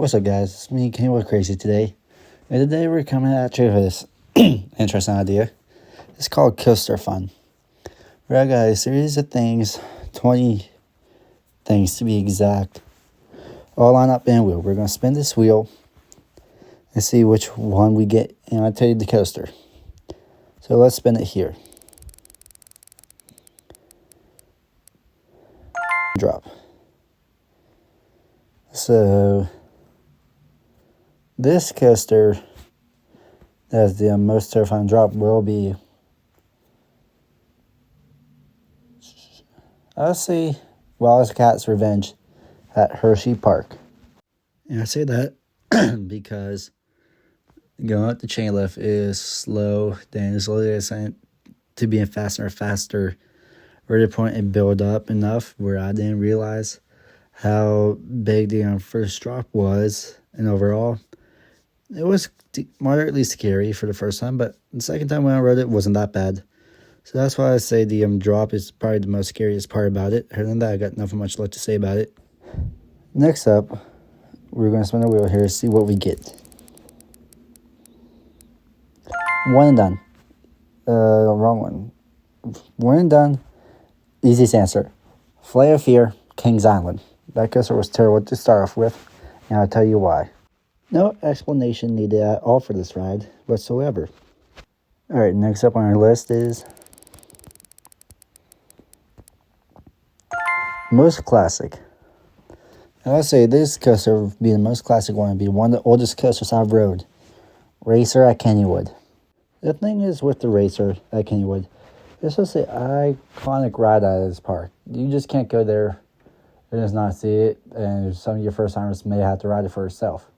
What's up, guys? It's me, Kennywood Crazy today. And today we're coming at you with this interesting idea. It's called Coaster Fun. Where I got a series of things, 20 things to be exact, all lined up in a wheel. We're going to spin this wheel and see which one we get, and I'll tell you the coaster. So let's spin it here. Drop. So this coaster that has the most terrifying drop will be, I'll say, Wildcat's Revenge at Hershey Park. And I say that because going up the chain lift is slow, then it's slowly ascent to being faster and faster. At the point it built up enough where I didn't realize how big the first drop was, and overall it was moderately scary for the first time, but the second time when I rode it wasn't that bad. So that's why I say the drop is probably the most scariest part about it. Other than that, I got nothing much left to say about it. Next up, we're going to spin the wheel here to see what we get. One and done. Wrong one. One and done. Easiest answer. Flight of Fear, Kings Island. That coaster was terrible to start off with, and I'll tell you why. No explanation needed at all for this ride whatsoever. Alright, next up on our list is most classic. And I'll say this coaster would be the most classic one. It'd be one of the oldest coasters I've rode. Racer at Kennywood. The thing is with the Racer at Kennywood, it's just an iconic ride at this park. You just can't go there and just not see it, and some of your first timers may have to ride it for yourself.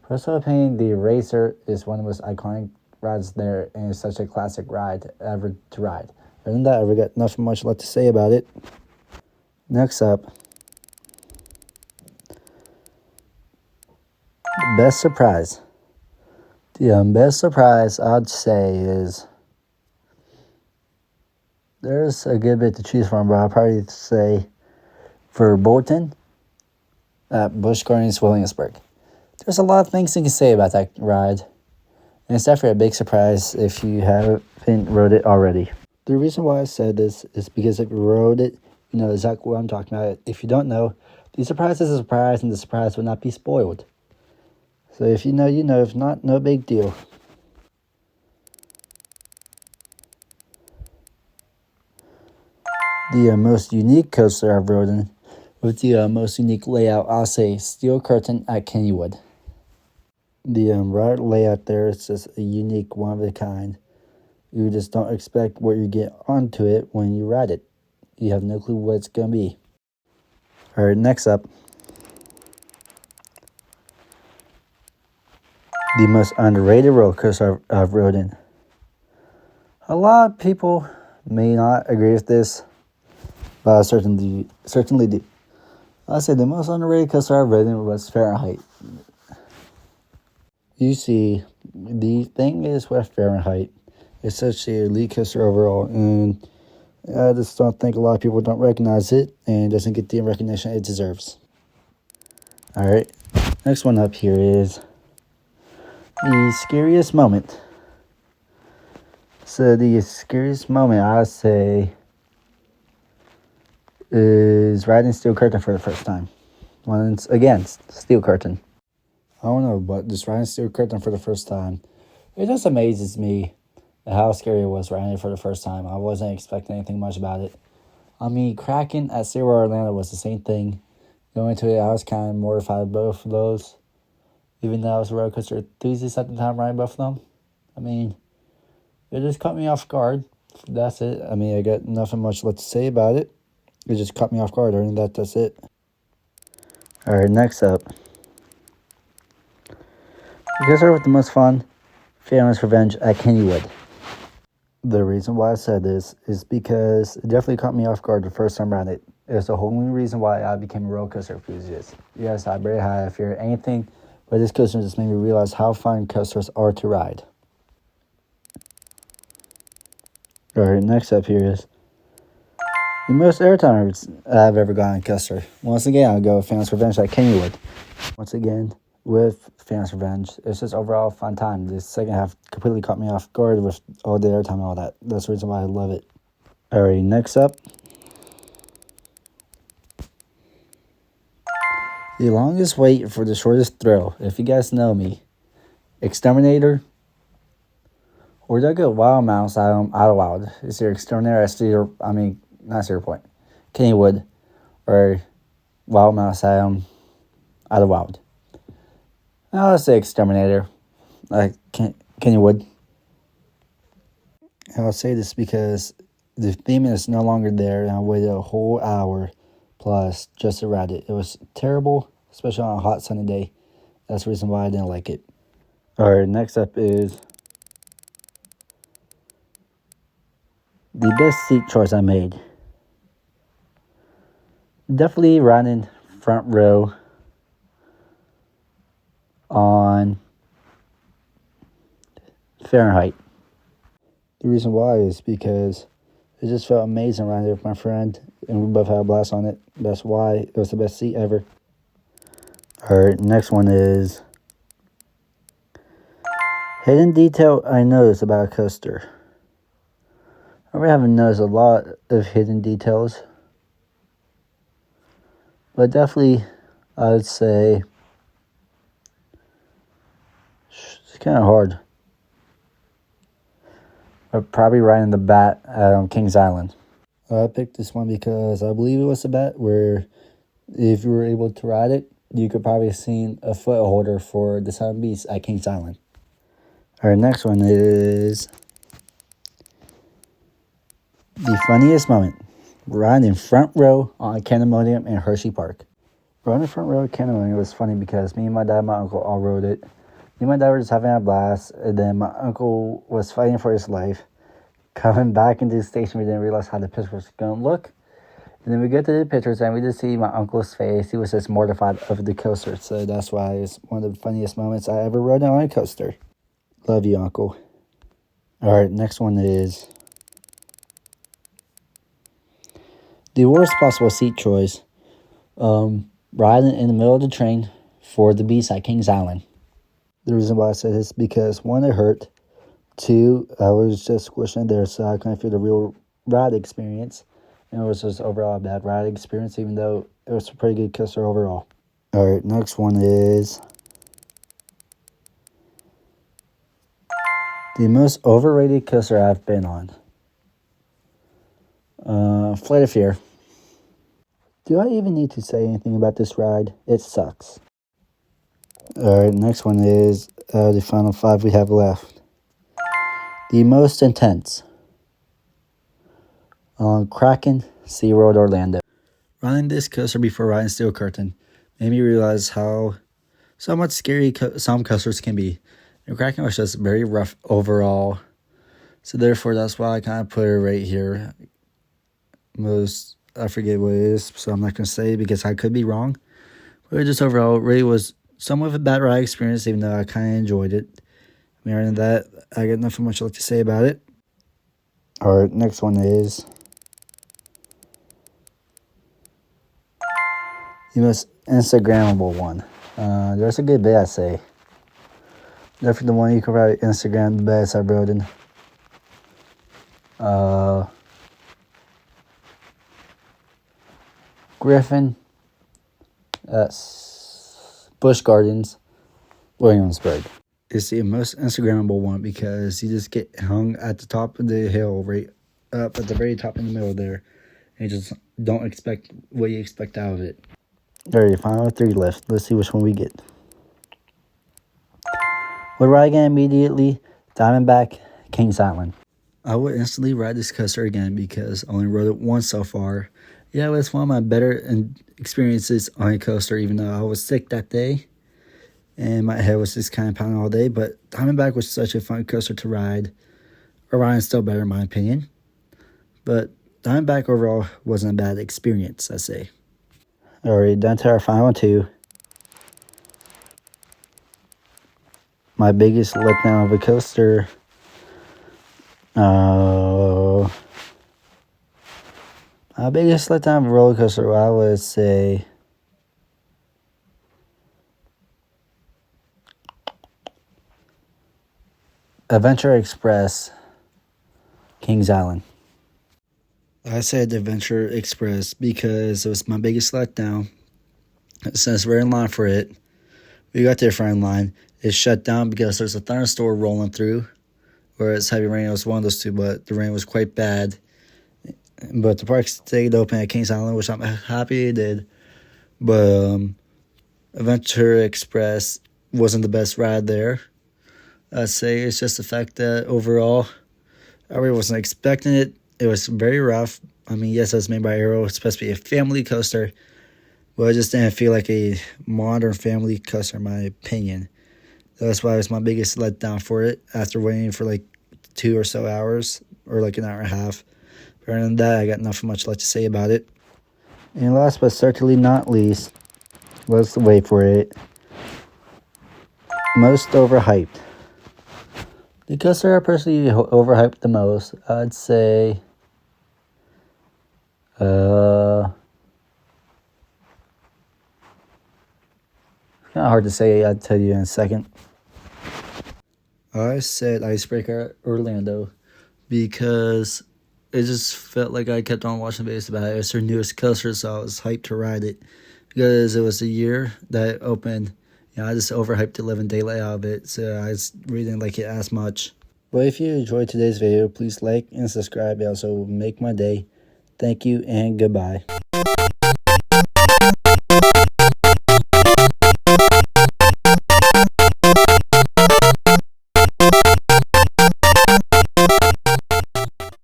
Personal opinion, the Racer is one of the most iconic rides there, and it's such a classic ride ever to ride. Other than that, I got nothing much left to say about it. Next up, best surprise. The best surprise I'd say is, there's a good bit to choose from, but I'll probably say for Bolton at Busch Gardens Williamsburg. There's a lot of things you can say about that ride, and it's definitely a big surprise if you haven't rode it already. The reason why I said this is because if you rode it, you know exactly what I'm talking about. If you don't know, the surprise is a surprise, and the surprise will not be spoiled. So if you know, you know. If not, no big deal. The most unique coaster I've ridden with the most unique layout, I'll say Steel Curtain at Kennywood. The ride layout there is just a unique, one of a kind. You just don't expect what you get onto it when you ride it. You have no clue what it's going to be. Alright, next up. The most underrated roller coaster I've ridden. A lot of people may not agree with this, but I certainly do. I say the most underrated coaster I've ridden was Fahrenheit. You see, the thing is with Fahrenheit, it's such an elite coaster overall, and I just don't think a lot of people don't recognize it, and it doesn't get the recognition it deserves. Alright, next one up here is the scariest moment. So the scariest moment, I say, is riding Steel Curtain for the first time. Once again, Steel Curtain. I don't know, but just riding Steel Curtain for the first time, it just amazes me how scary it was riding it for the first time. I wasn't expecting anything much about it. I mean, Kraken at SeaWorld Orlando was the same thing. Going to it, I was kind of mortified of both of those. Even though I was a roller coaster enthusiast at the time riding both of them. I mean, it just caught me off guard. That's it. I mean, I got nothing much left to say about it. It just caught me off guard. Other than that, that's it. Alright, next up. You guys are with the most fun, Family's Revenge at Kennywood. The reason why I said this is because it definitely caught me off guard the first time around it. It's the whole reason why I became a roller coaster enthusiast. Yes, I barely had a fear of anything, but this coaster just made me realize how fun coasters are to ride. Alright, next up here is the most airtime I've ever gotten on a coaster. Once again, I'll go with Family's Revenge at Kennywood. Once again, with Phoenix Revenge. It's just overall a fun time. The second half completely caught me off guard with all the airtime and all that. That's the reason why I love it. Alright, next up, the longest wait for the shortest thrill. If you guys know me, Exterminator, or did I go Wild Mouse Idlewild? Is your Exterminator not Cedar Point, Kennywood, or Wild Mouse Idlewild? I'll say Exterminator, like Kennywood. And I'll say this because the theme is no longer there, and I waited a whole hour plus just to ride it. It was terrible, especially on a hot sunny day. That's the reason why I didn't like it. Alright, next up is the best seat choice I made. Definitely riding front row on Fahrenheit. The reason why is because it just felt amazing riding there with my friend, and we both had a blast on it. That's why it was the best seat ever. Alright, next one is hidden detail I noticed about a coaster. I really haven't noticed a lot of hidden details, but definitely I would say it's kind of hard. But probably riding the bat at Kings Island. I picked this one because I believe it was a bat where if you were able to ride it, you could probably have seen a foot holder for the Silent Beast at Kings Island. Our next one is the funniest moment. Riding front row on Candemonium in Hershey Park. Riding front row at Candemonium was funny because me and my dad and my uncle all rode it. Me and my dad were just having a blast, and then my uncle was fighting for his life. Coming back into the station, we didn't realize how the picture was going to look. And then we get to the pictures, and we just see my uncle's face. He was just mortified of the coaster. So that's why it's one of the funniest moments I ever rode on a coaster. Love you, Uncle. All right, next one is the worst possible seat choice. Riding in the middle of the train for the Beast at Kings Island. The reason why I said this is because, one, it hurt. Two, I was just squishing there, so I couldn't feel the real ride experience. And it was just overall a bad ride experience, even though it was a pretty good coaster overall. Alright, next one is the most overrated coaster I've been on. Flight of Fear. Do I even need to say anything about this ride? It sucks. Alright, next one is the final 5 we have left. The most intense. On Kraken SeaWorld Orlando. Riding this coaster before riding Steel Curtain made me realize how somewhat scary some coasters can be. And Kraken was just very rough overall. So therefore, that's why I kind of put it right here. I forget what it is, so I'm not going to say it because I could be wrong. But it just overall, it really was somewhat of a bad ride experience, even though I kind of enjoyed it. Other than that, I got nothing much left to say about it. Alright, next one is the most Instagrammable one. There's a good bit, I say. Definitely the one you can probably Instagram the best I rode in. Griffin. Busch Gardens, Williamsburg. It's the most Instagrammable one because you just get hung at the top of the hill, right up at the very top in the middle there. And you just don't expect what you expect out of it. Alright, final 3 left. Let's see which one we get. What ride again immediately? Diamondback, Kings Island. I would instantly ride this coaster again because I only rode it once so far. Yeah, it was one of my better experiences on a coaster, even though I was sick that day. And my head was just kind of pounding all day. But Diamondback was such a fun coaster to ride. Orion's still better in my opinion. But Diamondback overall wasn't a bad experience, I say. Alright, down to our final 2. My biggest letdown of a coaster. My biggest letdown of a roller coaster, I would say, Adventure Express, Kings Island. I said Adventure Express because it was my biggest letdown. Since we're in line for it, we got there for in line. It shut down because there's a thunderstorm rolling through, or it's heavy rain. It was one of those two, but the rain was quite bad. But the park stayed open at Kings Island, which I'm happy it did. But Adventure Express wasn't the best ride there. I'd say it's just the fact that overall, I really wasn't expecting it. It was very rough. I mean, yes, it was made by Arrow. It's supposed to be a family coaster, but it just didn't feel like a modern family coaster, in my opinion. That's why it was my biggest letdown for it after waiting for like 2 or so hours, or like an hour and a half. Other than that, I got nothing much left to say about it. And last but certainly not least, was the wait for it. Most overhyped. The coaster I personally overhyped the most, I'd say, it's kind of hard to say. I'd tell you in a second. I said Icebreaker Orlando because it just felt like I kept on watching videos about it. It was their newest coaster, so I was hyped to ride it because it was the year that it opened. You know, I just overhyped the living daylight out of it, so I just really didn't like it as much. But if you enjoyed today's video, please like and subscribe. It also will make my day. Thank you and goodbye.